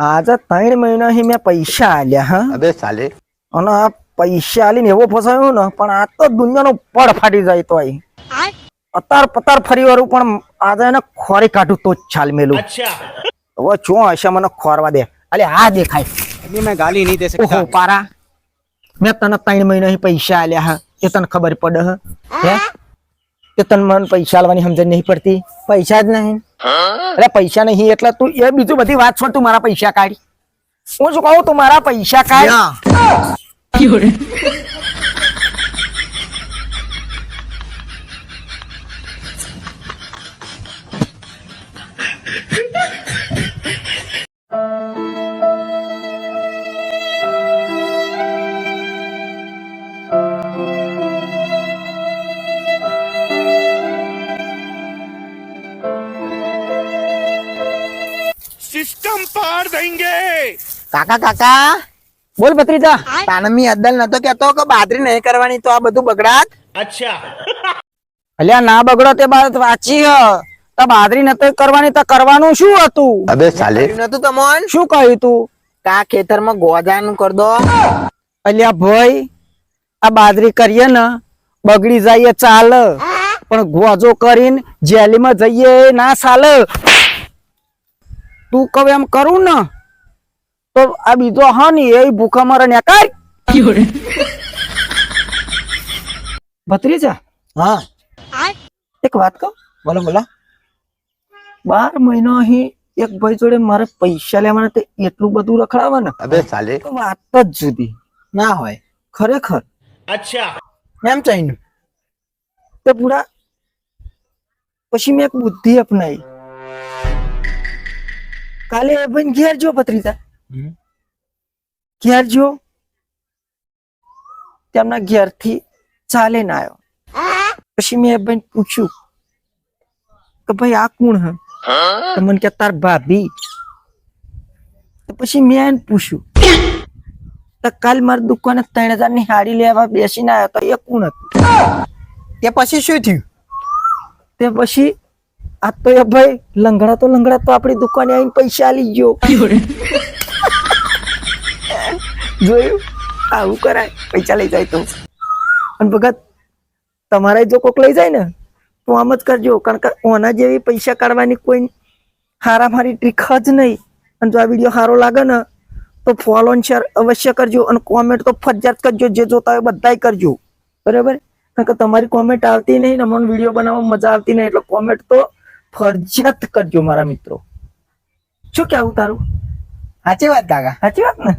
આજે 3 મહિનાથી મેં પૈસા આલ્યા હા. अबे साले અને આ પૈસા આલીને એવો ફસાયો ને પણ આ તો દુનિયાનો પડ ફાટી જાય તો આઈ અતાર પતાર ફરી વાળું પણ આજે એને ખોરી કાઢું તો જ ચાલ મેલું. હવે શું હશે મને ખોરવા દે. અલે આ દેખાય अभी मैं गाली नहीं दे सकता। ઓહો પારા મેં તને 3 મહિનાથી પૈસા આલ્યા હા એ તને ખબર પડે હે કે તને મને પૈસા આલવાની સમજણ નહીં પડતી. પૈસા જ નહીં. અરે પૈસા નહીં એટલે તું એ બીજું બધી વાત છોડ. તું મારા પૈસા કાઢ. હું શું કહું તું મારા પૈસા કાઢ. सिस्टम पार देंगे। કાકા કાકા બોલ ભત્રીજા. તાનમી અદ્દલ નતો કેતો કે બાદરી નહીં કરવાની તો આ બધું બગડાત. अच्छा અલ્યા ના બગડો તે બાદ વાંચી હ તો બાદરી નતો કરવાની તો કરવાનું શું હતું? अबे साले નતું તમોન શું કહ્યું તું? કા ખેતરમાં ગોજાનું કર દો. અલ્યા ભાઈ આ બાદરી કરીએ ને બગડી જાય ચાલ પણ ગોજો કરીને જેલીમાં જઈએ ના ચાલે. તું કહે એમ કરું ને તો આ બીજો હા ને એ ભૂખા મરે ને કાઢ. ભત્રીજા હા એક વાત કહું. બોલો બોલો. 12 મહિના અહીં એક ભાઈ જોડે મારે પૈસા લેવાના તે એટલું બધું રખડાવે ને अबे साले તો વાત જ જુદી ના હોય ખરેખર. अच्छा એમ ચાઈનું તે પૂરા પછી મેં એક બુદ્ધિ અપનાવી. કાલે એ ભાઈ ઘેર જો ભત્રીજા ઘેર જો તેમના ઘેરથી ચાલે ના આવ્યો. પછી મેં એ ભાઈ પૂછ્યું કે ભાઈ આ કોણ હે? તો મને કે તાર ભાભી. તો પછી મેં એને પૂછ્યું તો કાલ મારી દુકાને 3000 ની હાડી લેવા બેસીને આવ્યો તો એ કોણ હતું? તે પછી શું થયું? તે પછી આ તો એ ભાઈ લંગડા તો આપણી દુકાને આવીને પૈસા આલી ગયો. જોયું આવું કરાય પૈસા લઈ જાય તો. અને ભગત તમારે જો કોક લઈ જાય ને તો આમ જ કરજો કારણ કે ઓના જેવી પૈસા કાઢવાની કોઈ હારામારી ટ્રીક જ નહીં. અને જો આ વિડીયો સારો લાગે ને તો ફોલો અને શેર અવશ્ય કરજો અને કોમેન્ટ તો ફરજિયાત કરજો. જે જોતા હોય બધાય કરજો બરાબર. કારણ કે તમારી કોમેન્ટ આવતી નહીં ને મને વિડીયો બનાવવામાં મજા આવતી નહીં એટલે કોમેન્ટ તો ફરજિયાત કરજો મારા મિત્રો. શું કેવું તારું? સાચી વાત કાકા સાચી વાત ને.